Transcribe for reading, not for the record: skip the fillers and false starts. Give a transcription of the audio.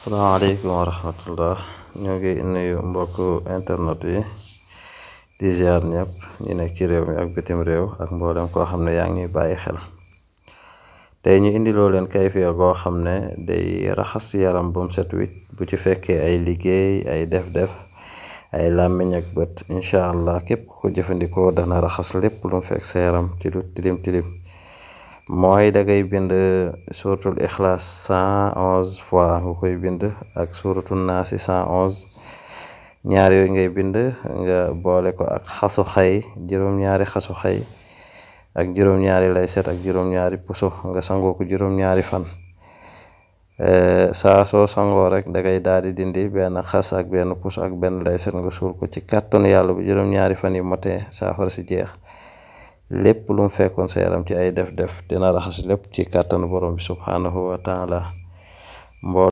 Assalamualaikum warahmatullah. ñoo ngi nuyu mbokku internet yi di ziar ñëpp ñi nekk ci réew mi ak bitim réew ak mboolem koo xam ne yaa ngi bàyyi xel. tey ñu indiloo leen kayfiya goo xam ne day raxas yaram bu mu set wicc bu ci fekkee ay liggéey ay def-def ay làmmiñ ak bët incha allah képp ku ko jëfandikoo dana raxas lépp lu mu fekk sa yaram ci lu tilim tilim. mooy dangay bind suratul ixlaas 111 fois nga koy bind ak suratul naasi 111 ñaar yooyu ngay bind nga boole ko ak xasu xay juróom-ñaari xasu xay ak juróom-ñaari layset ak juróom-ñaari puso nga sangoo ko juróom-ñaari fan. saa soo sangoo rek dangay daal di dindi benn xas ak benn puso ak benn layset nga suul ko ci kàttanu yàlla bu juróom-ñaari fan yi motee saafara si jeex. lépp lu mu fekkoon sa yaram ci ay def-def dina raxas lépp ci kàttanu borom bi subhanahu wa taala.